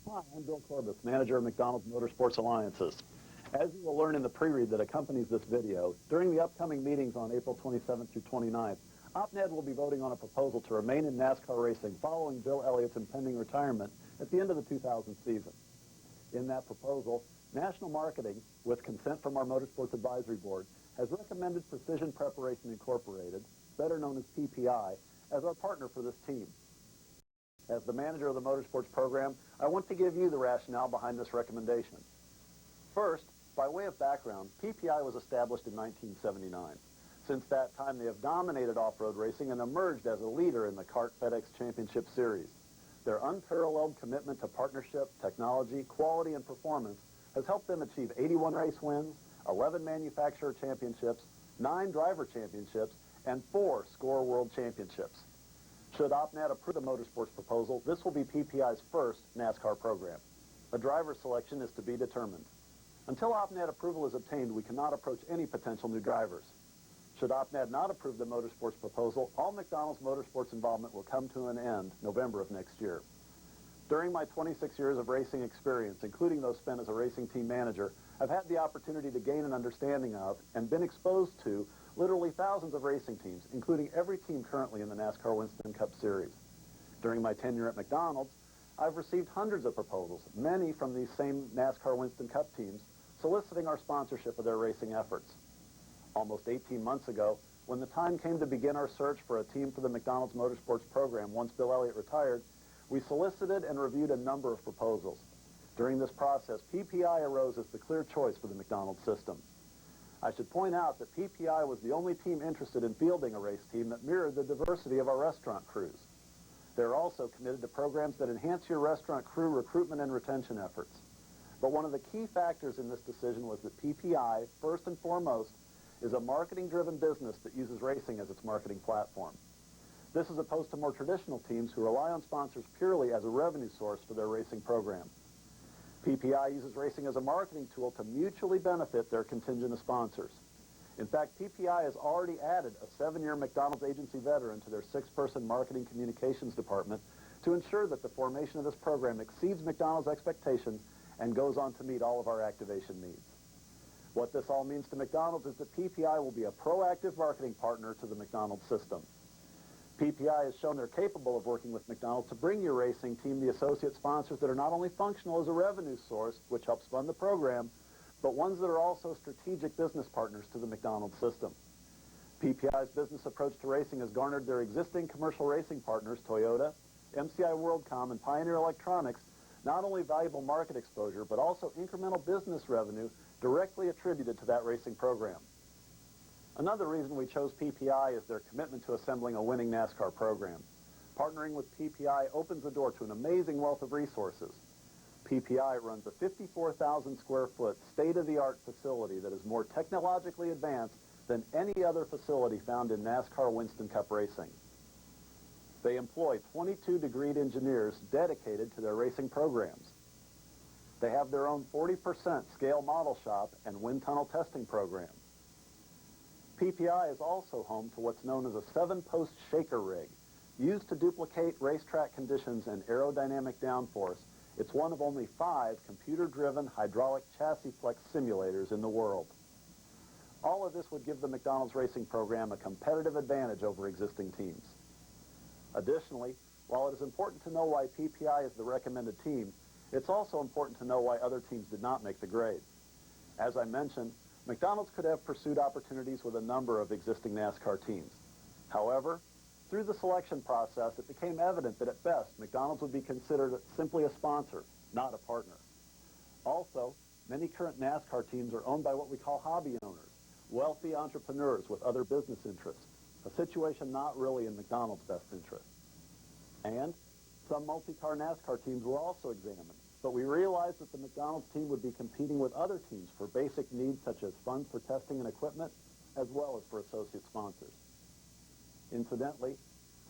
Hi, I'm Bill Corbis, manager of McDonald's Motorsports Alliances. As you will learn in the pre-read that accompanies this video, during the upcoming meetings on April 27th through 29th, OpNed will be voting on a proposal to remain in NASCAR racing following Bill Elliott's impending retirement at the end of the 2000 season. In that proposal, National Marketing, with consent from our Motorsports Advisory Board, has recommended Precision Preparation Incorporated, better known as PPI, as our partner for this team. As the manager of the motorsports program, I want to give you the rationale behind this recommendation. First, by way of background, PPI was established in 1979. Since that time, they have dominated off-road racing and emerged as a leader in the CART FedEx Championship Series. Their unparalleled commitment to partnership, technology, quality, and performance has helped them achieve 81 race wins, 11 manufacturer championships, 9 driver championships, and 4 SCORE World Championships. Should OpNed approve the motorsports proposal, this will be PPI's first NASCAR program. A driver selection is to be determined. Until OpNed approval is obtained, we cannot approach any potential new drivers. Should OpNed not approve the motorsports proposal, all McDonald's motorsports involvement will come to an end November of next year. During my 26 years of racing experience, including those spent as a racing team manager, I've had the opportunity to gain an understanding of and been exposed to literally thousands of racing teams, including every team currently in the NASCAR Winston Cup Series. During my tenure at McDonald's, I've received hundreds of proposals, many from these same NASCAR Winston Cup teams, soliciting our sponsorship of their racing efforts. Almost 18 months ago, when the time came to begin our search for a team for the McDonald's Motorsports program once Bill Elliott retired, we solicited and reviewed a number of proposals. During this process, PPI arose as the clear choice for the McDonald's system. I should point out that PPI was the only team interested in fielding a race team that mirrored the diversity of our restaurant crews. They're also committed to programs that enhance your restaurant crew recruitment and retention efforts. But one of the key factors in this decision was that PPI, first and foremost, is a marketing-driven business that uses racing as its marketing platform. This is opposed to more traditional teams who rely on sponsors purely as a revenue source for their racing program. PPI uses racing as a marketing tool to mutually benefit their contingent of sponsors. In fact, PPI has already added a 7-year McDonald's agency veteran to their 6-person marketing communications department to ensure that the formation of this program exceeds McDonald's expectations and goes on to meet all of our activation needs. What this all means to McDonald's is that PPI will be a proactive marketing partner to the McDonald's system. PPI has shown they're capable of working with McDonald's to bring your racing team the associate sponsors that are not only functional as a revenue source, which helps fund the program, but ones that are also strategic business partners to the McDonald's system. PPI's business approach to racing has garnered their existing commercial racing partners, Toyota, MCI WorldCom, and Pioneer Electronics, not only valuable market exposure, but also incremental business revenue directly attributed to that racing program. Another reason we chose PPI is their commitment to assembling a winning NASCAR program. Partnering with PPI opens the door to an amazing wealth of resources. PPI runs a 54,000 square foot state-of-the-art facility that is more technologically advanced than any other facility found in NASCAR Winston Cup racing. They employ 22 degreed engineers dedicated to their racing programs. They have their own 40% scale model shop and wind tunnel testing program. PPI is also home to what's known as a 7-post shaker rig. Used to duplicate racetrack conditions and aerodynamic downforce, it's one of only 5 computer-driven hydraulic chassis flex simulators in the world. All of this would give the McDonald's racing program a competitive advantage over existing teams. Additionally, while it is important to know why PPI is the recommended team, it's also important to know why other teams did not make the grade. As I mentioned, McDonald's could have pursued opportunities with a number of existing NASCAR teams. However, through the selection process, it became evident that at best, McDonald's would be considered simply a sponsor, not a partner. Also, many current NASCAR teams are owned by what we call hobby owners, wealthy entrepreneurs with other business interests, a situation not really in McDonald's best interest. And some multi-car NASCAR teams were also examined, but we realized that the McDonald's team would be competing with other teams for basic needs such as funds for testing and equipment, as well as for associate sponsors. Incidentally,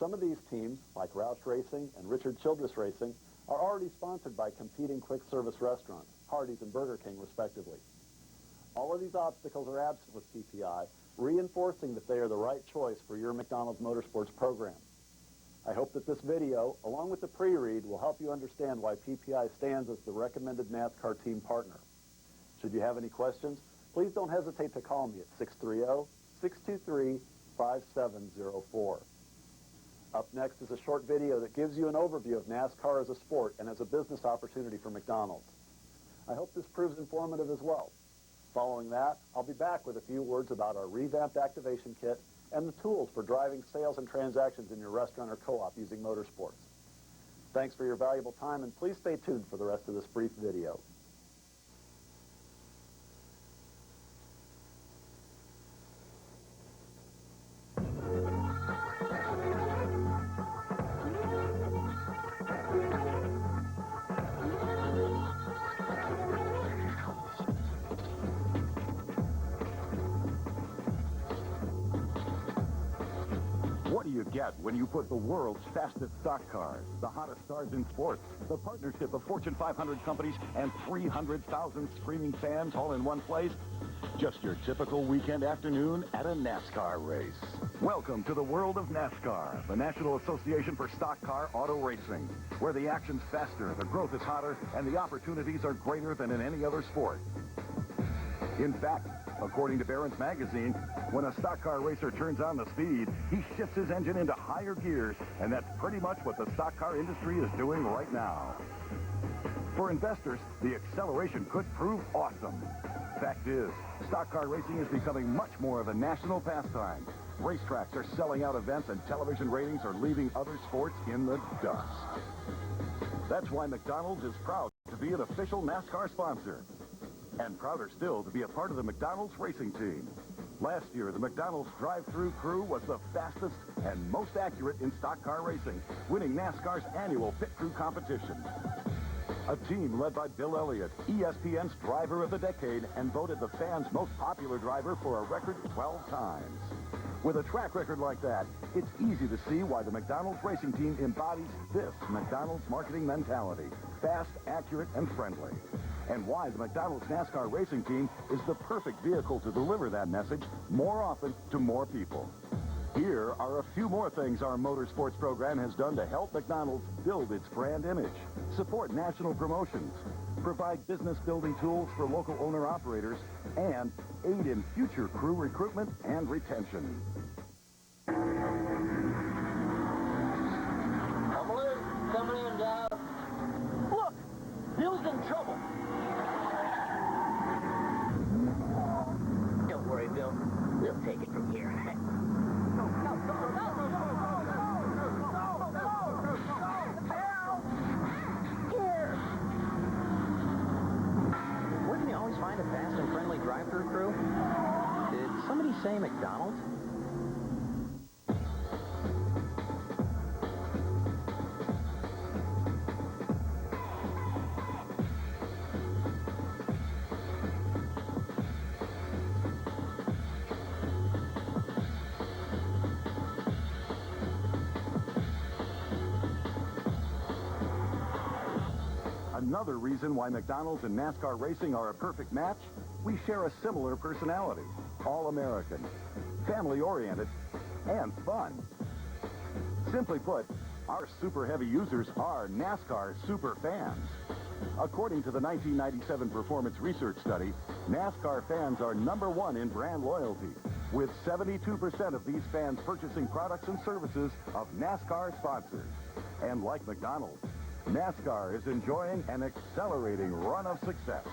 some of these teams, like Roush Racing and Richard Childress Racing, are already sponsored by competing quick-service restaurants, Hardee's and Burger King, respectively. All of these obstacles are absent with PPI, reinforcing that they are the right choice for your McDonald's Motorsports program. I hope that this video, along with the pre-read, will help you understand why PPI stands as the recommended NASCAR team partner. Should you have any questions, please don't hesitate to call me at 630-623-5704. Up next is a short video that gives you an overview of NASCAR as a sport and as a business opportunity for McDonald's. I hope this proves informative as well. Following that, I'll be back with a few words about our revamped activation kit and the tools for driving sales and transactions in your restaurant or co-op using motorsports. Thanks for your valuable time, and please stay tuned for the rest of this brief video. What do you get when you put the world's fastest stock cars, the hottest stars in sports, the partnership of Fortune 500 companies, and 300,000 screaming fans all in one place? Just your typical weekend afternoon at a NASCAR race. Welcome to the world of NASCAR, the National Association for Stock Car Auto Racing, where the action's faster, the growth is hotter, and the opportunities are greater than in any other sport. In fact, according to Barron's magazine, when a stock car racer turns on the speed, he shifts his engine into higher gears, and that's pretty much what the stock car industry is doing right now. For investors, the acceleration could prove awesome. Fact is, stock car racing is becoming much more of a national pastime. Racetracks are selling out events, and television ratings are leaving other sports in the dust. That's why McDonald's is proud to be an official NASCAR sponsor. And prouder still to be a part of the McDonald's Racing team. Last year, the McDonald's drive-thru crew was the fastest and most accurate in stock car racing, winning NASCAR's annual pit crew competition. A team led by Bill Elliott, ESPN's Driver of the Decade, and voted the fans' most popular driver for a record 12 times. With a track record like that, it's easy to see why the McDonald's Racing team embodies this McDonald's marketing mentality: fast, accurate, and friendly. And why the McDonald's NASCAR Racing team is the perfect vehicle to deliver that message more often to more people. Here are a few more things our motorsports program has done to help McDonald's build its brand image, support national promotions, provide business-building tools for local owner-operators, and aid in future crew recruitment and retention. Coming in, guys. Look, Bill's in trouble. Don't worry, Bill. We'll take it from here. Here. Wouldn't you always find a fast and friendly drive-thru crew? Did somebody say McDonald's? Another reason why McDonald's and NASCAR Racing are a perfect match: we share a similar personality. All-American, family-oriented, and fun. Simply put, our super heavy users are NASCAR super fans. According to the 1997 Performance Research Study, NASCAR fans are #1 in brand loyalty, with 72% of these fans purchasing products and services of NASCAR sponsors. And like McDonald's, NASCAR is enjoying an accelerating run of success.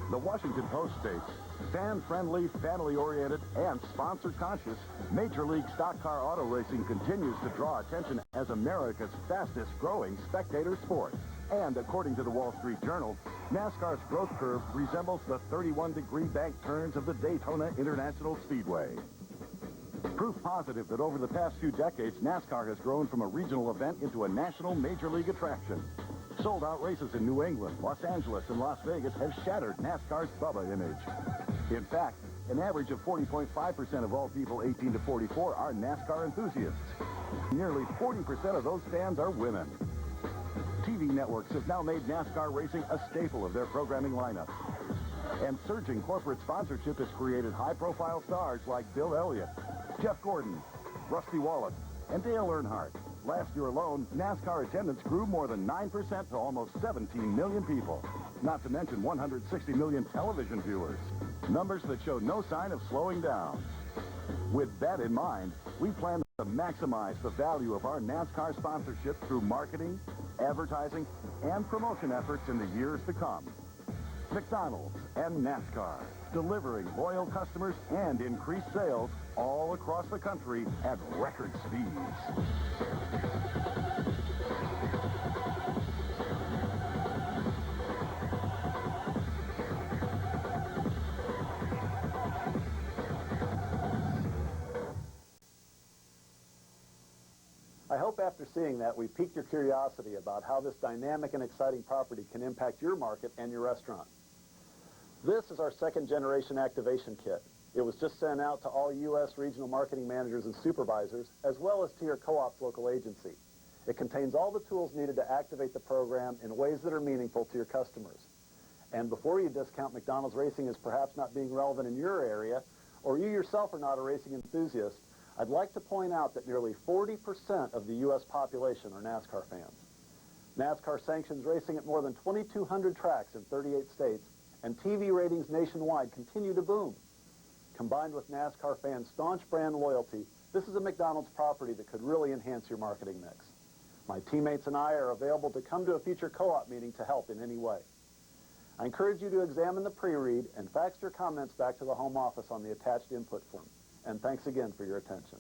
The Washington Post states, fan-friendly, family-oriented, and sponsor-conscious, Major League Stock Car Auto Racing continues to draw attention as America's fastest-growing spectator sport. And according to the Wall Street Journal, NASCAR's growth curve resembles the 31-degree bank turns of the Daytona International Speedway. Proof positive that over the past few decades, NASCAR has grown from a regional event into a national major league attraction. Sold-out races in New England, Los Angeles, and Las Vegas have shattered NASCAR's Bubba image. In fact, an average of 40.5% of all people 18 to 44 are NASCAR enthusiasts. Nearly 40% of those fans are women. TV networks have now made NASCAR racing a staple of their programming lineup. And surging corporate sponsorship has created high-profile stars like Bill Elliott, Jeff Gordon, Rusty Wallace, and Dale Earnhardt, last year alone, NASCAR attendance grew more than 9% to almost 17 million people. Not to mention 160 million television viewers. Numbers that show no sign of slowing down. With that in mind, we plan to maximize the value of our NASCAR sponsorship through marketing, advertising, and promotion efforts in the years to come. McDonald's and NASCAR, delivering loyal customers and increased sales all across the country at record speeds. I hope after seeing that we piqued your curiosity about how this dynamic and exciting property can impact your market and your restaurant. This is our second generation activation kit. It was just sent out to all U.S. regional marketing managers and supervisors, as well as to your co-op's local agency. It contains all the tools needed to activate the program in ways that are meaningful to your customers. And before you discount McDonald's Racing as perhaps not being relevant in your area, or you yourself are not a racing enthusiast, I'd like to point out that nearly 40% of the U.S. population are NASCAR fans. NASCAR sanctions racing at more than 2,200 tracks in 38 states, and TV ratings nationwide continue to boom. Combined with NASCAR fans' staunch brand loyalty, this is a McDonald's property that could really enhance your marketing mix. My teammates and I are available to come to a future co-op meeting to help in any way. I encourage you to examine the pre-read and fax your comments back to the home office on the attached input form. And thanks again for your attention.